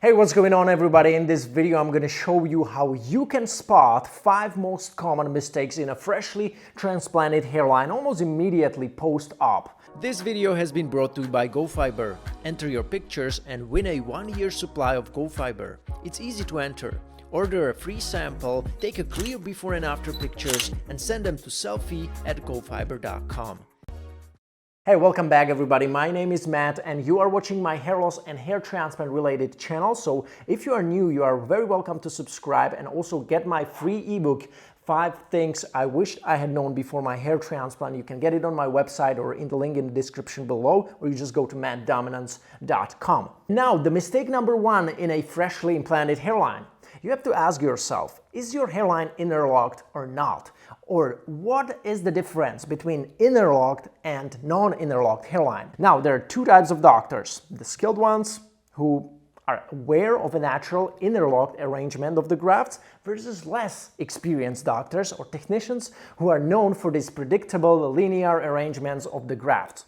Hey, what's going on everybody? In this video I'm going to show you how you can spot 5 most common mistakes in a freshly transplanted hairline almost immediately post-op. This video has been brought to you by GoFiber. Enter your pictures and win a 1-year supply of GoFiber. It's easy to enter. Order a free sample, take a clear before and after pictures and send them to selfie@gofiber.com. Hey, welcome back everybody. My name is Matt and you are watching my hair loss and hair transplant related channel. So if you are new, you are very welcome to subscribe and also get my free ebook, 5 Things I Wish I Had Known Before My Hair Transplant. You can get it on my website or in the link in the description below, or you just go to mattdominance.com. Now, the mistake number 1 in a freshly implanted hairline. You have to ask yourself, is your hairline interlocked or not? Or what is the difference between interlocked and non-interlocked hairline? Now, there are 2 types of doctors. The skilled ones who are aware of a natural interlocked arrangement of the grafts versus less experienced doctors or technicians who are known for these predictable linear arrangements of the grafts.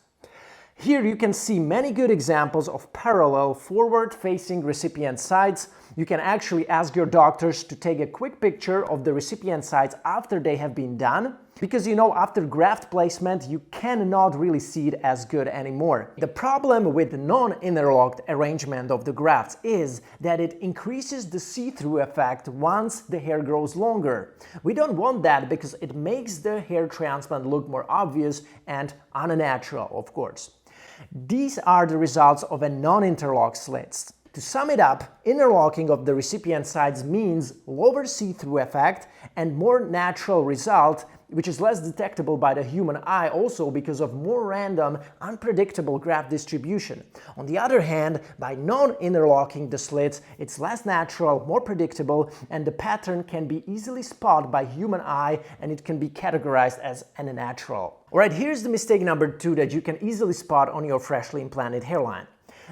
Here you can see many good examples of parallel forward-facing recipient sides. You can actually ask your doctors to take a quick picture of the recipient sides after they have been done, because after graft placement you cannot really see it as good anymore. The problem with non-interlocked arrangement of the grafts is that it increases the see-through effect once the hair grows longer. We don't want that because it makes the hair transplant look more obvious and unnatural, of course. These are the results of a non-interlocked slits. To sum it up, interlocking of the recipient sides means lower see-through effect and more natural result, which is less detectable by the human eye also because of more random, unpredictable graft distribution. On the other hand, by non-interlocking the slits, it's less natural, more predictable, and the pattern can be easily spotted by human eye and it can be categorized as unnatural. Alright, here's the mistake number 2 that you can easily spot on your freshly implanted hairline.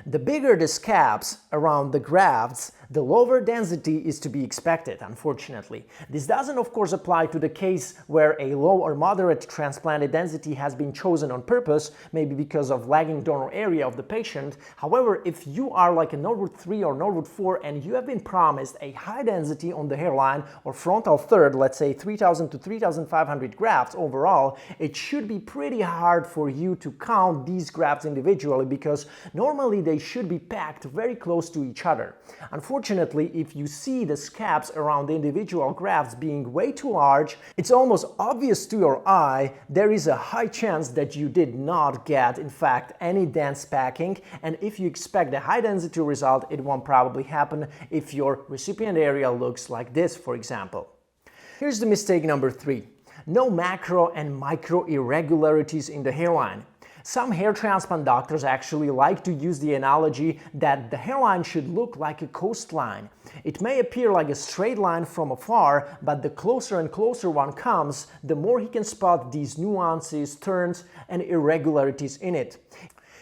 The bigger the scabs around the grafts, the lower density is to be expected, unfortunately. This doesn't, of course, apply to the case where a low or moderate transplanted density has been chosen on purpose, maybe because of lagging donor area of the patient. However, if you are like a Norwood 3 or Norwood 4 and you have been promised a high density on the hairline or frontal third, let's say 3,000 to 3,500 grafts overall, it should be pretty hard for you to count these grafts individually because normally they should be packed very close to each other. Unfortunately, if you see the scabs around the individual grafts being way too large, it's almost obvious to your eye there is a high chance that you did not get, in fact, any dense packing, and if you expect a high density result, it won't probably happen if your recipient area looks like this, for example. Here's the mistake number 3. No macro and micro irregularities in the hairline. Some hair transplant doctors actually like to use the analogy that the hairline should look like a coastline. It may appear like a straight line from afar, but the closer and closer one comes, the more he can spot these nuances, turns, and irregularities in it.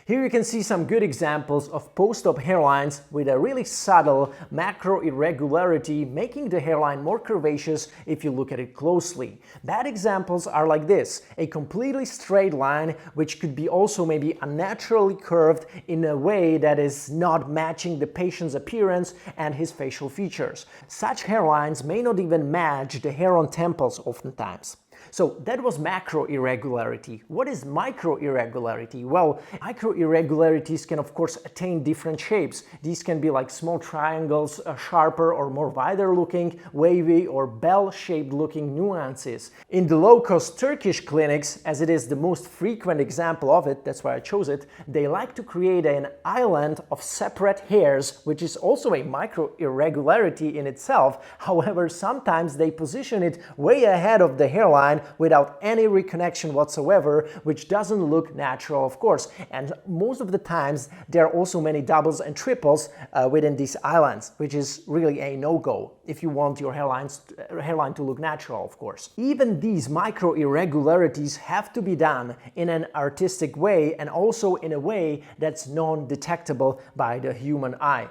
Here you can see some good examples of post-op hairlines with a really subtle macro irregularity, making the hairline more curvaceous if you look at it closely. Bad examples are like this: a completely straight line, which could be also maybe unnaturally curved in a way that is not matching the patient's appearance and his facial features. Such hairlines may not even match the hair on temples oftentimes. So that was macro irregularity. What is micro irregularity? Well, micro irregularities can of course attain different shapes. These can be like small triangles, sharper or more wider looking, wavy or bell-shaped looking nuances. In the low-cost Turkish clinics, as it is the most frequent example of it, that's why I chose it, they like to create an island of separate hairs, which is also a micro irregularity in itself. However, sometimes they position it way ahead of the hairline without any reconnection whatsoever, which doesn't look natural, of course. And most of the times there are also many doubles and triples within these islands, which is really a no-go if you want your hairline to look natural, of course. Even these micro irregularities have to be done in an artistic way and also in a way that's non-detectable by the human eye.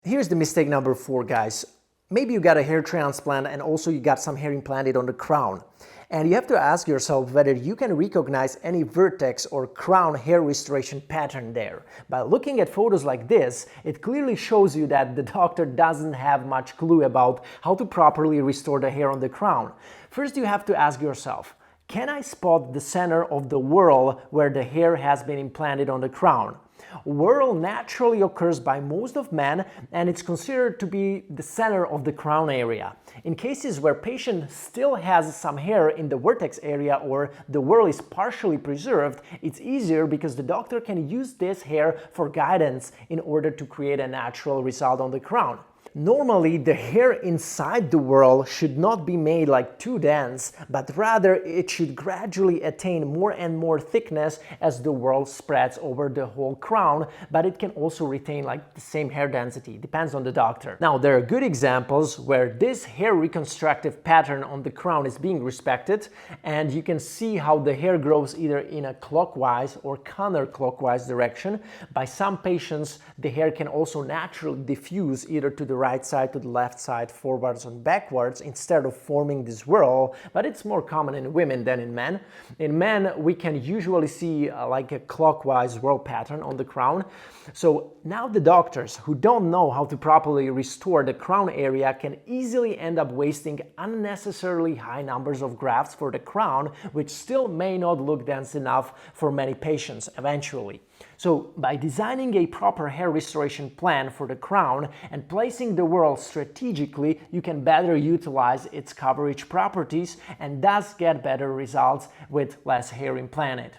Here's the mistake number 4, guys. Maybe you got a hair transplant and also you got some hair implanted on the crown. And you have to ask yourself whether you can recognize any vertex or crown hair restoration pattern there. By looking at photos like this, it clearly shows you that the doctor doesn't have much clue about how to properly restore the hair on the crown. First, you have to ask yourself, can I spot the center of the whorl where the hair has been implanted on the crown? Whorl naturally occurs by most of men, and it's considered to be the center of the crown area. In cases where patient still has some hair in the vertex area or the whorl is partially preserved, it's easier because the doctor can use this hair for guidance in order to create a natural result on the crown. Normally, the hair inside the whorl should not be made like too dense, but rather it should gradually attain more and more thickness as the whorl spreads over the whole crown, but it can also retain like the same hair density, depends on the doctor. Now, there are good examples where this hair reconstructive pattern on the crown is being respected, and you can see how the hair grows either in a clockwise or counterclockwise direction. By some patients, the hair can also naturally diffuse either to the right side, to the left side, forwards and backwards instead of forming this whorl, but it's more common in women than in men. In men, we can usually see like a clockwise whorl pattern on the crown. So now the doctors who don't know how to properly restore the crown area can easily end up wasting unnecessarily high numbers of grafts for the crown, which still may not look dense enough for many patients eventually. So by designing a proper hair restoration plan for the crown and placing the whorl strategically, you can better utilize its coverage properties and thus get better results with less hair implanted.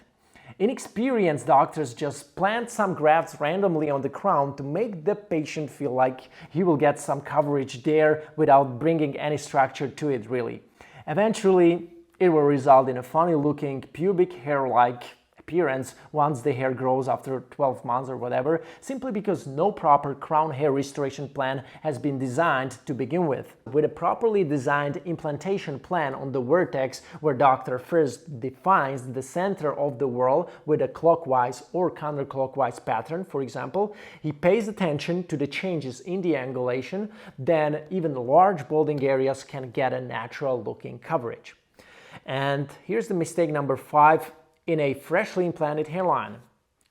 Inexperienced doctors just plant some grafts randomly on the crown to make the patient feel like he will get some coverage there without bringing any structure to it really. Eventually, it will result in a funny looking pubic hair-like appearance once the hair grows after 12 months or whatever, simply because no proper crown hair restoration plan has been designed to begin with. With a properly designed implantation plan on the vertex, where doctor first defines the center of the whorl with a clockwise or counterclockwise pattern, for example, he pays attention to the changes in the angulation, then even large balding areas can get a natural looking coverage. And here's the mistake number 5 in a freshly implanted hairline,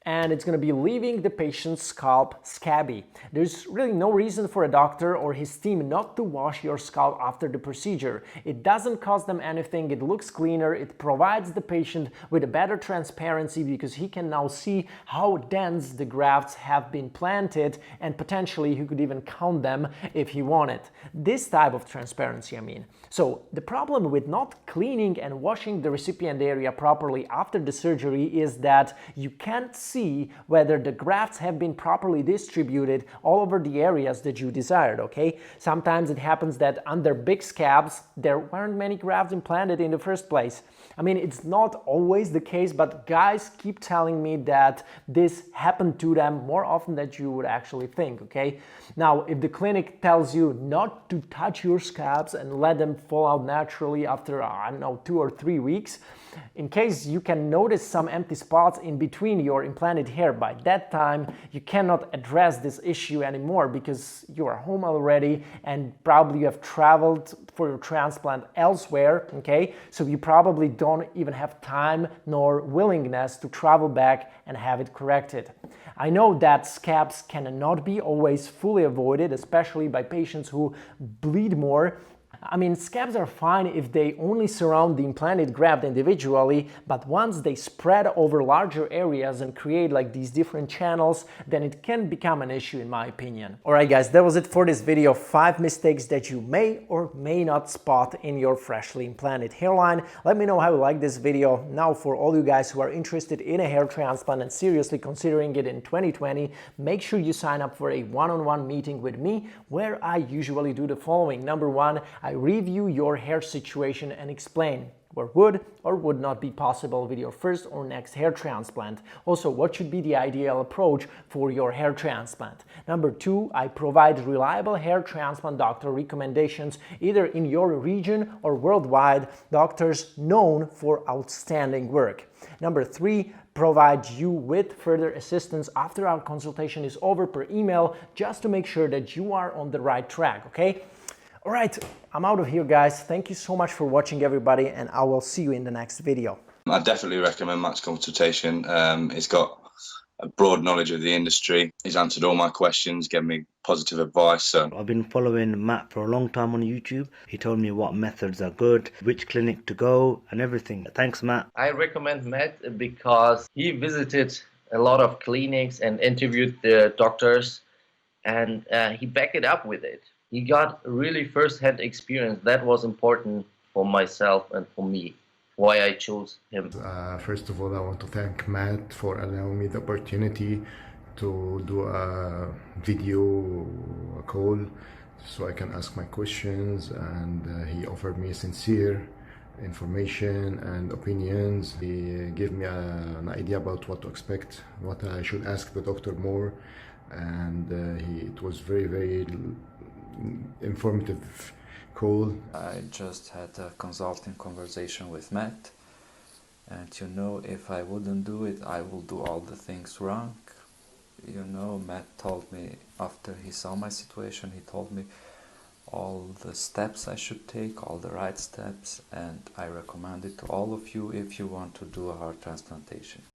and it's going to be leaving the patient's scalp scabby. There's really no reason for a doctor or his team not to wash your scalp after the procedure. It doesn't cost them anything, it looks cleaner, it provides the patient with a better transparency because he can now see how dense the grafts have been planted, and potentially he could even count them if he wanted. This type of transparency, I mean. So the problem with not cleaning and washing the recipient area properly after the surgery is that you can't see whether the grafts have been properly distributed all over the areas that you desired, okay? Sometimes it happens that under big scabs, there weren't many grafts implanted in the first place. I mean, it's not always the case, but guys keep telling me that this happened to them more often than you would actually think, okay? Now, if the clinic tells you not to touch your scabs and let them fall out naturally after, I don't know, 2 or 3 weeks, in case you can notice some empty spots in between your implanted hair, by that time you cannot address this issue anymore because you are home already and probably you have traveled for your transplant elsewhere, okay? So you probably don't even have time nor willingness to travel back and have it corrected. I know that scabs cannot be always fully avoided, especially by patients who bleed more. I mean, scabs are fine if they only surround the implanted graft individually, but once they spread over larger areas and create like these different channels, then it can become an issue in my opinion. Alright guys, that was it for this video. 5 mistakes that you may or may not spot in your freshly implanted hairline. Let me know how you like this video. Now, for all you guys who are interested in a hair transplant and seriously considering it in 2020, make sure you sign up for a one-on-one meeting with me, where I usually do the following. Number 1, I review your hair situation and explain what would or would not be possible with your first or next hair transplant. Also, what should be the ideal approach for your hair transplant. Number 2, I provide reliable hair transplant doctor recommendations either in your region or worldwide, doctors known for outstanding work. Number 3, provide you with further assistance after our consultation is over per email, just to make sure that you are on the right track, okay? All right, I'm out of here, guys. Thank you so much for watching, everybody, and I will see you in the next video. I definitely recommend Matt's consultation. He's got a broad knowledge of the industry. He's answered all my questions, given me positive advice. So I've been following Matt for a long time on YouTube. He told me what methods are good, which clinic to go, and everything. Thanks, Matt. I recommend Matt because he visited a lot of clinics and interviewed the doctors, and he backed it up with it. He got really first-hand experience. That was important for myself and for me, why I chose him. First of all, I want to thank Matt for allowing me the opportunity to do a video call so I can ask my questions, and he offered me sincere information and opinions. He gave me an idea about what to expect, what I should ask the doctor more, and it was very informative call. I just had a consulting conversation with Matt, and if I wouldn't do it, I will do all the things wrong. Matt told me, after he saw my situation, he told me all the steps I should take, all the right steps, and I recommend it to all of you if you want to do a heart transplantation.